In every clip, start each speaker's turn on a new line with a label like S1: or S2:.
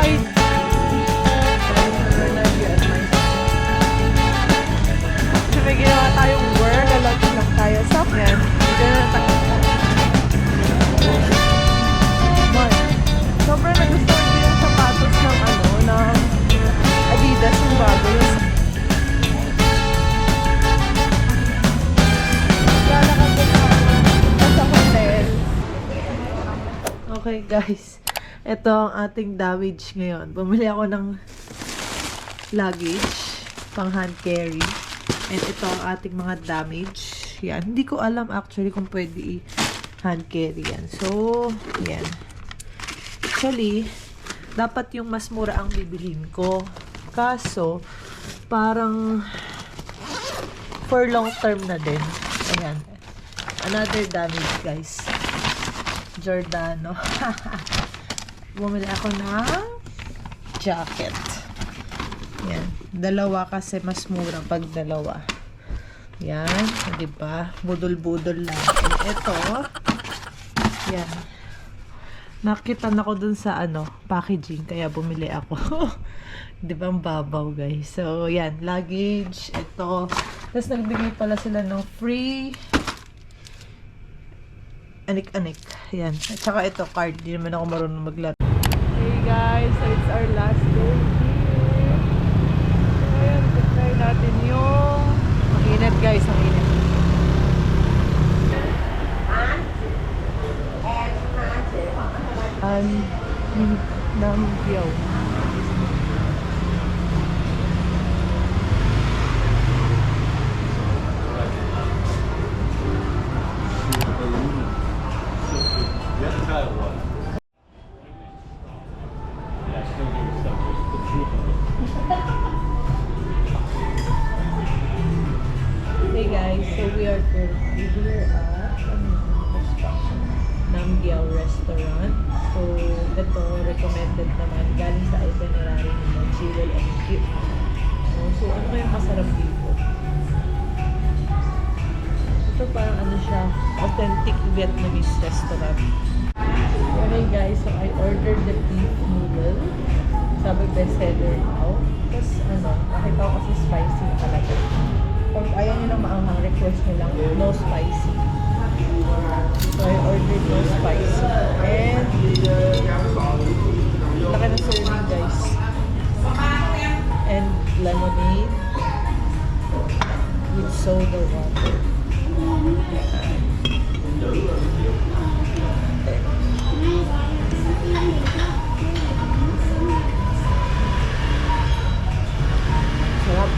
S1: Ay! So, may ginawa tayong work. Lalagyan lang tayo sa yan. Hindi na tayo. Sobrang nagustuhan ko yung sapatos ng ng Adidas yung bago. Lalakad ko sa hotel. Okay guys, ito ang ating damage ngayon. Bumili ako ng luggage, pang hand carry. And ito ang ating mga damage. Yan, hindi ko alam actually kung pwede i-hand carry yan. So, yan. Actually, dapat yung mas mura ang bibilhin ko. Kaso, parang for long term na din. Ayan. Another damage, guys. Giordano. Bumili ako ng jacket. Yan. Dalawa kasi mas mura pag dalawa. Yan. Diba? Budol-budol lang. And ito. Yan. Nakita na ko dun sa packaging, kaya bumili ako. Di ba ang babaw, guys? So, yan, luggage, ito. Tapos nagbigay pala sila ng free anik-anik. Yan. At saka ito, card. Di naman ako marunong maglaro. Hey guys, so it's our last day here. So, ayan, try natin yung ang init, guys, ang init. Namgyaw. Hey guys, so we are currently here at Namgyaw Restaurant. So, ito, recommended naman galing sa itinerary ni Mochilol and Kip. So, ano kayong masarap dito? Ito parang siya, authentic Vietnamese restaurant. Okay guys, so I ordered the beef noodle. Sabi bestseller now. Tapos nakita ko kasi spicy talaga. Kung ayaw nyo lang maanghang, request nyo lang no spicy. So I ordered no spicy. And laki na serving guys. And lemonade with soda water. Sarap.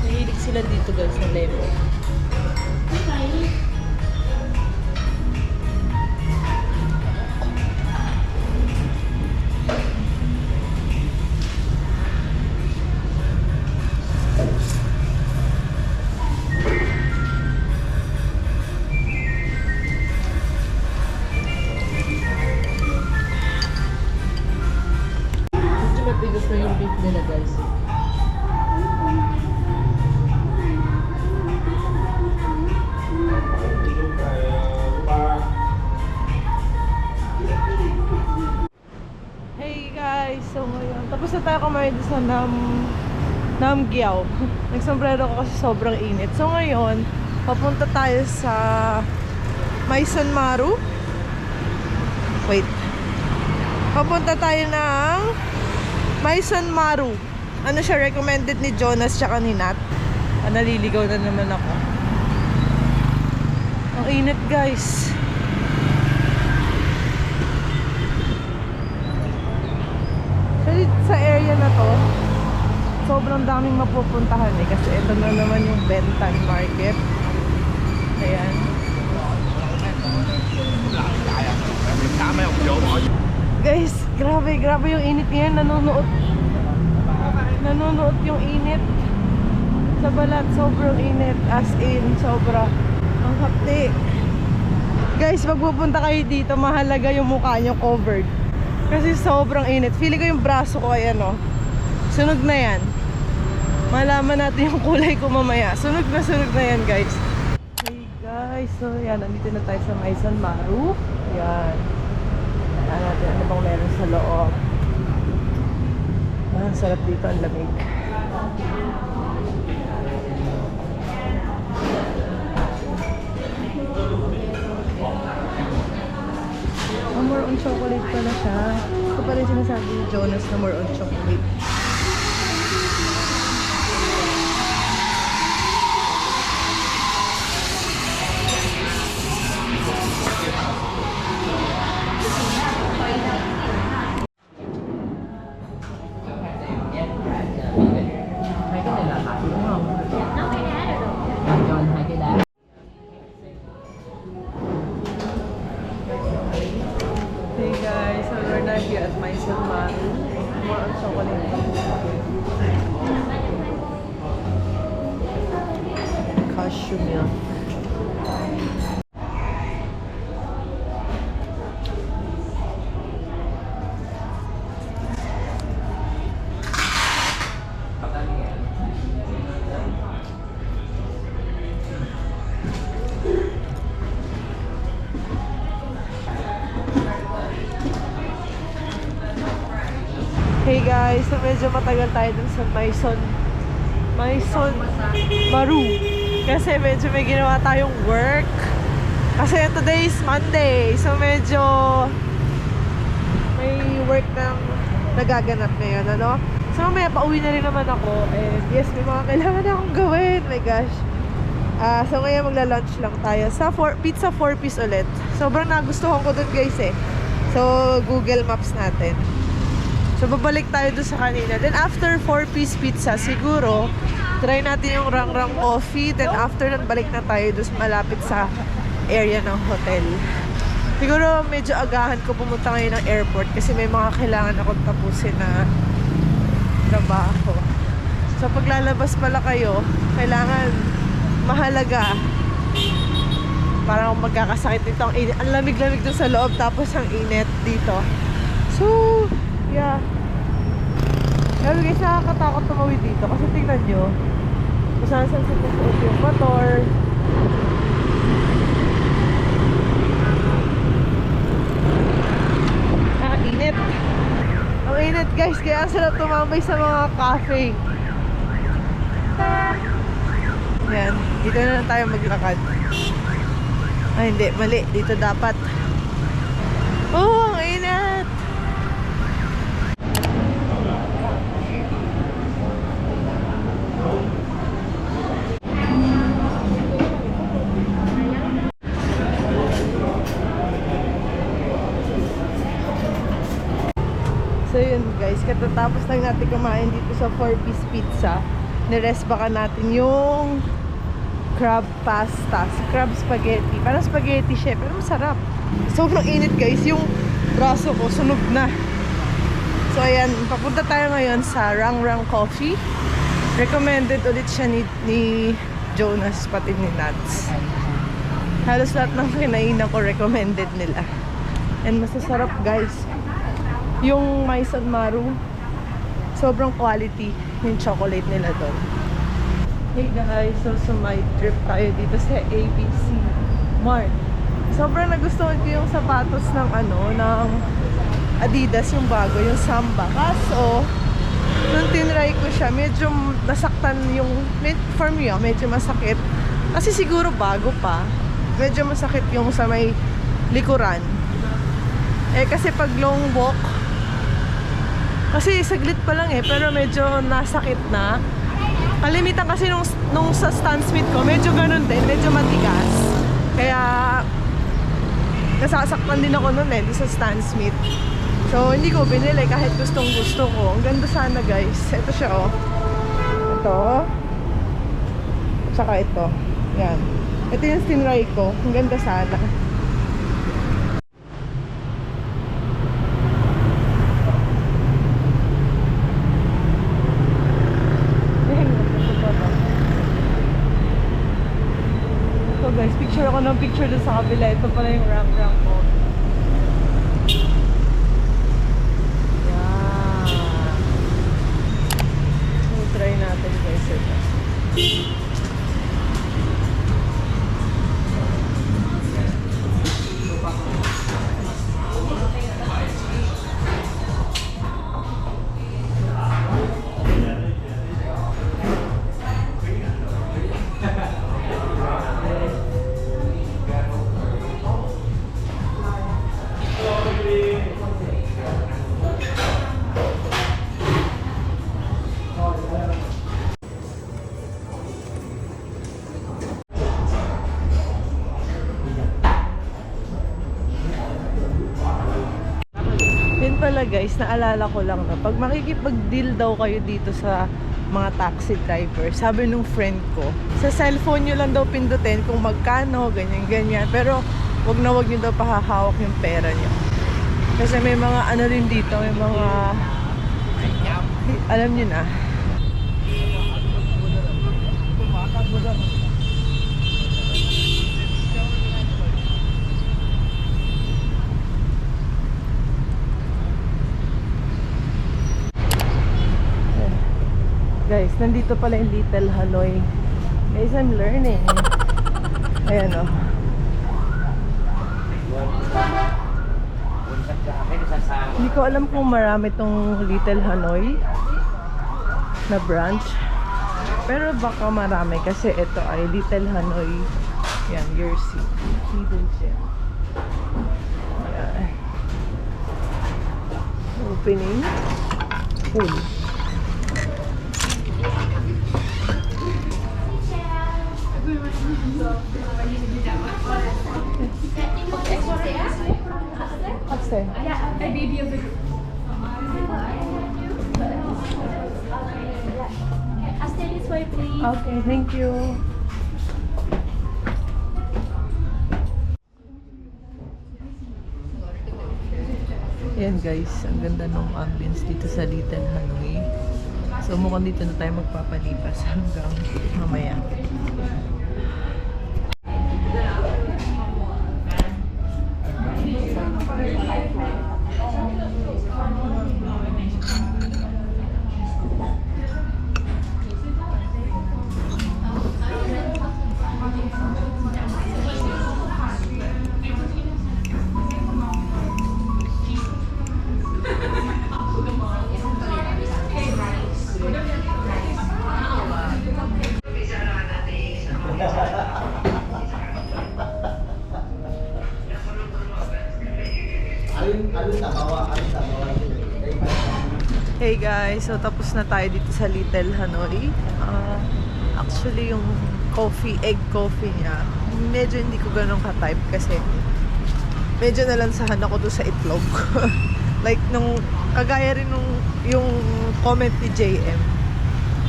S1: Nahilig sila dito guys sa lemon. Gusto yung beef nila guys. Hey guys, so ngayon tapos na tayo kumain sa Namgyaw. Nagsombrero ko kasi sobrang init. So ngayon, papunta tayo sa Maysan Maru. Wait. Papunta tayo ng Maysan Maru. Ano siya, recommended ni Jonas tsaka ni Nat. Naliligaw na naman ako. Ang init guys. Sa area na to, sobrang daming mapupuntahan kasi ito na naman yung Bentan Market. Ayan. Guys, grabe yung init ngayon. Nanonood yung init sa balat. Sobrang init. As in, sobra. Ang hapti.
S2: Guys, pag pupunta kayo dito, mahalaga yung mukha nyo covered. Kasi sobrang init. Feeling ko yung braso ko, ayan o. Sunog na yan. Malaman natin yung kulay ko mamaya. Sunog na yan, guys. Hey guys, so yan, nandito na tayo sa Maisan Maru. Yan. Taan natin ano bang meron sa loob. Ang sarap dito, ang lamig. More on chocolate pala siya. Ito pa rin sinasabi ni Jonas na more on chocolate. Hey guys, so we're now here at Maisan Maru. More on chocolate. Cashew milk. Hey guys, so medyo matagal tayo dun sa Maisan Maru. Kasi medyo may ginawa tayong work. Kasi today is Monday. So medyo may work na nagaganap ngayon, ano? So mamaya pauwi na rin naman ako. And yes, may mga kailangan akong gawin. My gosh. So ngayon magla-lunch lang tayo sa pizza 4-piece ulit. Sobrang nagustuhan ko dun guys eh. So Google Maps natin. So, babalik tayo doon sa kanina. Then, after 4-piece pizza, siguro, try natin yung Rang Rang Coffee. Then, after nun, balik na tayo doon malapit sa area ng hotel. Siguro, medyo agahan ko pumunta ngayon ng airport kasi may mga kailangan akong tapusin na trabaho. So, paglalabas pala kayo, kailangan mahalaga. Parang magkakasakit dito. Ang lamig-lamig doon sa loob, tapos ang init dito. So, yeah. Pero guys, nakakatakot tumawid dito kasi tingnan nyo kung saan sa yung motor. Init. Ang init guys, kaya ang sarap tumambay sa mga cafe. Yan, dito na lang tayo maglakad. Ay hindi, mali. Dito dapat. Oh, ang init. So yun guys, katatapos lang natin kumain dito sa 4-piece pizza, nirest baka natin yung crab pasta, crab spaghetti. Parang spaghetti siya, pero masarap. Sobrang init guys, yung braso ko sunog na. So ayan, papunta tayo ngayon sa Rang Rang Coffee. Recommended ulit siya ni Jonas pati ni Nats. Halos lahat ng kinainan ko recommended nila. And masasarap guys. Yung Maisan Maru, sobrang quality yung chocolate nila doon. Hey guys, so may trip tayo dito sa ABC Mart. Sobrang nagustuhan ko yung sapatos ng ng Adidas, yung bago, yung Samba. Kaso, nung tinry ko siya, medyo nasaktan yung, for me medyo masakit. Kasi siguro bago pa, medyo masakit yung sa may likuran. Kasi pag long walk, kasi saglit pa lang pero medyo nasakit na. Kalimitan kasi nung sa Stan Smith ko, medyo ganun din, medyo matigas. Kaya nasasaktan din ako nun sa Stan Smith. So hindi ko binili kahit gustong gusto ko. Ang ganda sana guys. Ito siya Ito. Tsaka ito. Yan. Ito yung tinry ko. Ang ganda sana. guys, picture ako ng picture doon sa kabila. Ito pala yung ram-ram ko. Yan. So, try natin guys ito. Yun pala guys, naalala ko lang na pag makikipag-deal daw kayo dito sa mga taxi driver, sabi nung friend ko, sa cellphone nyo lang daw pindutin kung magkano, ganyan-ganyan. Pero wag na wag nyo daw pahahawak yung pera nyo. Kasi may mga ano rin dito, may mga, alam nyo na. Guys, nandito pala yung Little Hanoi. Guys, I'm learning. Ayan o. Hindi ko alam kung marami tong Little Hanoi na branch. Pero baka marami kasi ito ay Little Hanoi. Yan, Jersey. Hidden gem. Ayan. Opening. Full. Upstairs.
S3: Yeah, a baby of the group. Stay this way, please.
S2: Okay, thank you. Ayan guys, ang ganda ng ambience dito sa Little Hanoi. So mukhang dito na tayo magpapalipas hanggang mamaya. Hey guys, so tapos na tayo dito sa Little Hanoi. Actually yung coffee, egg coffee niya, medyo hindi ko ganun ka-type kasi medyo nalansahan ako doon sa itlog. Like nung, kagaya rin nung yung comment ni JM,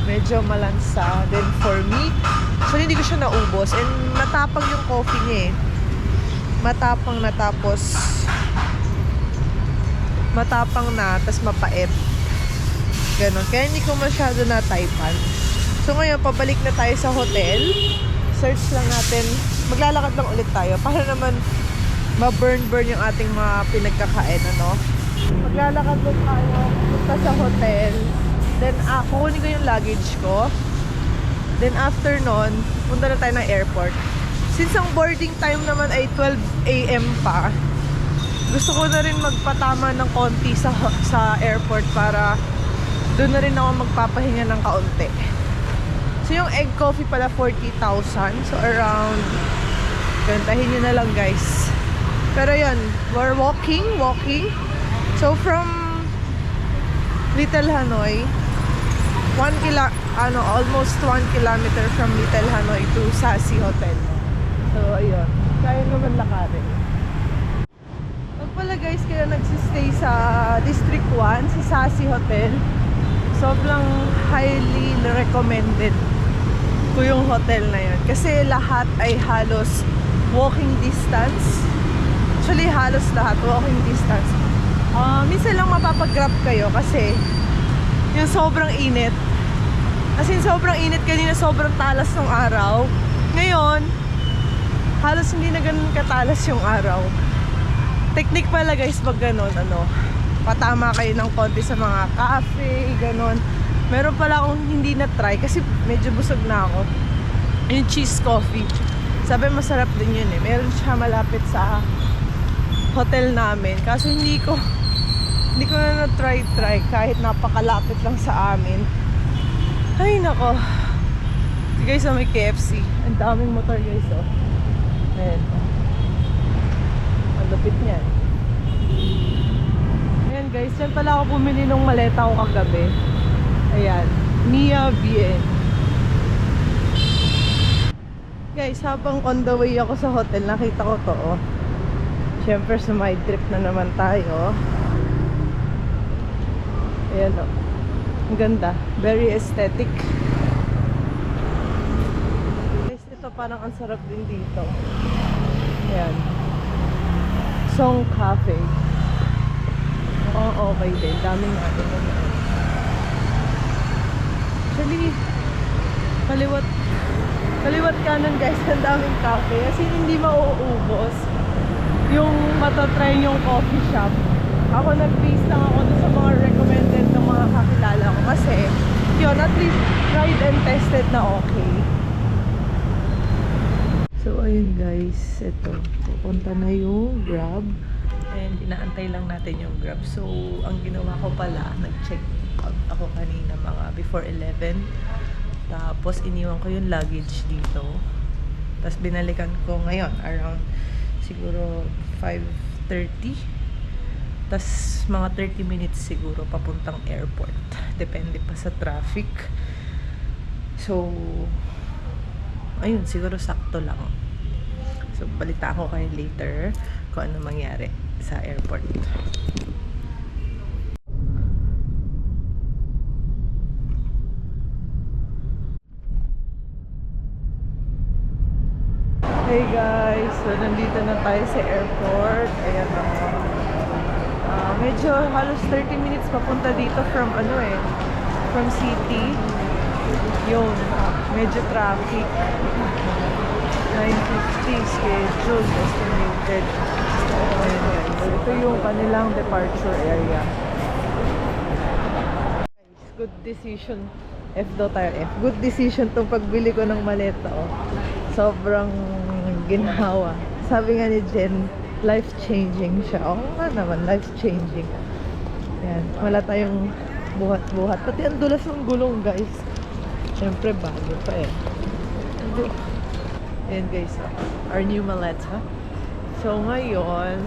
S2: medyo malansa. Then for me, so hindi ko siya naubos and matapang yung coffee niya eh. Matapang na tapos matapang na, tas mapait. Ganon. Kaya hindi ko masyado na-typean. So ngayon, pabalik na tayo sa hotel. Search lang natin. Maglalakad lang ulit tayo para naman ma-burn-burn yung ating mga pinagkakain, ano? Maglalakad lang tayo punta sa hotel. Then, kukunin ko yung luggage ko. Then after nun, punta na tayo ng airport. Since ang boarding time naman ay 12 AM pa, gusto ko na rin magpatama ng konti sa airport para doon na rin ako magpapahinga ng kaunti. So yung egg coffee pala 40,000. So around, gantahin nyo na lang guys. Pero yun, we're walking. So from Little Hanoi, almost 1 kilometer from Little Hanoi to Sasi Hotel. So ayun, kaya naman lakarin. Pag pala guys, kaya nagsistay sa District 1, sa Sasi Hotel, sobrang highly recommended ko yung hotel na yun. Kasi lahat ay halos walking distance. Actually, halos lahat walking distance. Minsan lang mapapag-grab kayo kasi yung sobrang init. As in, sobrang init kanina, sobrang talas ng araw. Ngayon, halos hindi na ganun katalas yung araw. Technique pala guys, pag ganun, patama kayo ng konti sa mga cafe, ganun. Meron pala akong hindi na-try kasi medyo busog na ako. Yung cheese coffee. Sabi masarap din yun eh. Meron siya malapit sa hotel namin. Kaso hindi ko na na-try kahit napakalapit lang sa amin. Ay nako. Guys, may KFC. Ang daming motor guys, oh. Ayan. Ang lapit niyan. Ayan guys, dyan pala ako bumili ng maleta ko kagabi. Ayan. Mia Bien. Guys, habang on the way ako sa hotel, nakita ko to, oh. Siyempre, sa my trip na naman tayo. Ayan, oh. Ang ganda. Very aesthetic. Guys, ito parang ang sarap din dito. Ayan. Song Cafe. Oo, okay din. Daming natin naman. Actually, kaliwat kanan guys, ang daming cafe. Kasi hindi mauubos yung matatry yung coffee shop. Ako nag-base lang ako dun sa mga recommended ng mga kakilala ko. Kasi, yun, at least tried and tested na okay. So, ayun guys, ito. Pupunta na yung Grab. And inaantay lang natin yung Grab. So, ang ginawa ko pala, nag-check out ako kanina mga before 11. Tapos, iniwan ko yung luggage dito. Tapos, binalikan ko ngayon around siguro 5:30. Tapos, mga 30 minutes siguro papuntang airport. Depende pa sa traffic. So, ayun, siguro sakto lang. So, balita ko kayo later kung ano mangyari sa airport. Hey guys, so nandito na tayo sa airport. Ayan na. Medyo halos 30 minutes papunta dito from from city. Yun, medyo traffic. 9:50 scheduled, estimated. Ayan guys, so ito yung kanilang departure area. Guys, good decision. F daw tayo, F. Good decision tong pagbili ko ng maleta, oh. Sobrang ginhawa. Sabi nga ni Jen, life-changing siya. Oo nga naman, life-changing. Ayan, wala tayong buhat-buhat. Pati ang dulas ng gulong, guys. Siyempre, bago pa eh. Ayan guys, our new maleta. So ngayon,